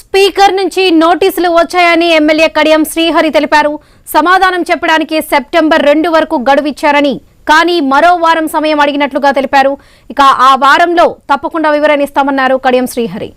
Speaker నుంచి నోటీసులు వచ్చాయని ఎమ్మెల్యే కడియం శ్రీహరి తెలిపారు. సమాధానం చెప్పడానికి సెప్టెంబర్ 2 వరకు గడువు ఇచ్చారని, కానీ మరో వారం సమయం అడిగినట్లుగా తెలిపారు. ఇక ఆ వారంలో తప్పకుండా వివరణ ఇస్తామన్నారు కడియం శ్రీహరి.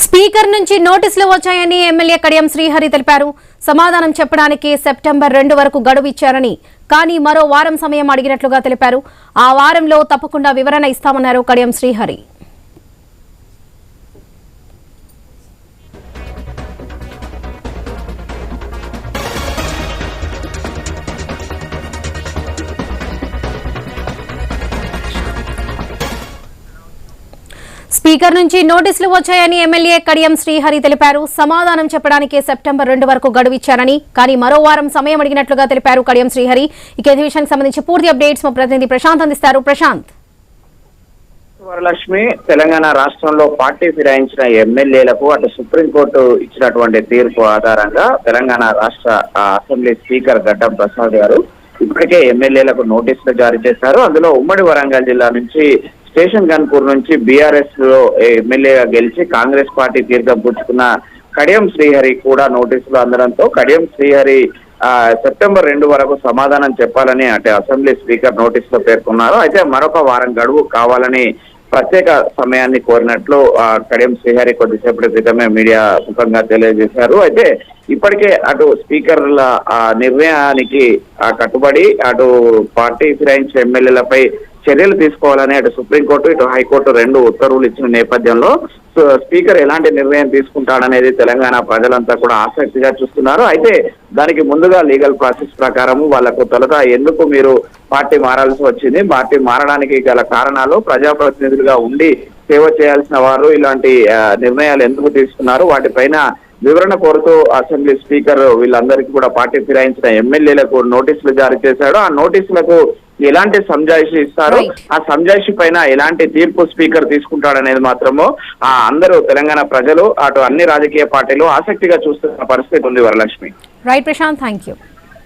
స్పీకర్ నుంచి నోటీసులు వచ్చాయని ఎమ్మెల్యే కడియం శ్రీహరి తెలిపారు. సమాధానం చెప్పడానికి సెప్టెంబర్ 2 వరకు గడువు ఇచ్చారని, కానీ మరో వారం సమయం అడిగినట్లుగా తెలిపారు. ఆ వారంలో తప్పకుండా వివరణ ఇస్తామన్నారు కడియం శ్రీహరి. స్పీకర్ నుంచి నోటీసులు వచ్చాయని ఎమ్మెల్యే కడియం శ్రీహరి తెలిపారు. సమాధానం చెప్పడానికి సెప్టెంబర్ 2 వరకు గడువు ఇచ్చారని, కానీ మరో వారం సమయం అడిగినట్లుగా తెలిపారు కడియం శ్రీహరి. ఇక ఈ విషయానికి సంబంధించి పూర్తి అప్డేట్స్ మా ప్రతినిధి ప్రశాంత్ అందిస్తారు. ప్రశాంత్. వరలక్ష్మి, తెలంగాణ రాష్ట్రంలో పార్టీ ఫిరాయించిన ఎమ్మెల్యేలకు అటు సుప్రీంకోర్టు ఇచ్చినటువంటి తీర్పు ఆధారంగా తెలంగాణ రాష్ట్ర అసెంబ్లీ స్పీకర్ గడ్డం ప్రసాద్ గారు ఇప్పటికే ఎమ్మెల్యేలకు నోటీసులు జారీ చేశారు. అందులో ఉమ్మడి వరంగల్ జిల్లా నుంచి స్టేషన్ గన్పూర్ నుంచి బీఆర్ఎస్ లో ఎమ్మెల్యేగా గెలిచి కాంగ్రెస్ పార్టీ తీర్థం పుచ్చుకున్న కడియం శ్రీహరి కూడా నోటీసులు అందడంతో కడియం శ్రీహరి సెప్టెంబర్ 2 వరకు సమాధానం చెప్పాలని అంటే అసెంబ్లీ స్పీకర్ నోటీసులో పేర్కొన్నారు. అయితే మరొక వారం గడువు కావాలని ప్రత్యేక సమయాన్ని కోరినట్లు కడియం శ్రీహరి కొద్దిసేపటి క్రితమే మీడియా ముఖంగా తెలియజేశారు. అయితే ఇప్పటికే అటు స్పీకర్ల నిర్ణయానికి కట్టుబడి అటు పార్టీ ఫిరాయించిన ఎమ్మెల్యేలపై చర్యలు తీసుకోవాలని అటు సుప్రీంకోర్టు ఇటు హైకోర్టు 2 ఉత్తర్వులు ఇచ్చిన నేపథ్యంలో స్పీకర్ ఎలాంటి నిర్ణయం తీసుకుంటాడనేది తెలంగాణ ప్రజలంతా కూడా ఆసక్తిగా చూస్తున్నారు. అయితే దానికి ముందుగా లీగల్ ప్రాసెస్ ప్రకారం వాళ్లకు తొలుత ఎందుకు మీరు పార్టీ మారాల్సి వచ్చింది, పార్టీ మారడానికి గల కారణాలు, ప్రజాప్రతినిధులుగా ఉండి సేవ చేయాల్సిన వారు ఇలాంటి నిర్ణయాలు ఎందుకు తీసుకున్నారు, వాటిపైన వివరణ కోరుతూ అసెంబ్లీ స్పీకర్ వీళ్ళందరికీ కూడా పార్టీ ఫిరాయించిన ఎమ్మెల్యేలకు నోటీసులు జారీ చేశాడు. ఆ నోటీసులకు ఎలాంటి సంజాయిషి ఇస్తారు, ఆ సంజాయిషి పైన ఎలాంటి తీర్పు స్పీకర్ తీసుకుంటాడనేది మాత్రము అందరూ తెలంగాణ ప్రజలు అటు అన్ని రాజకీయ పార్టీలు ఆసక్తిగా చూస్తున్న పరిస్థితి ఉంది. Varalakshmi. Right Prashant, thank you.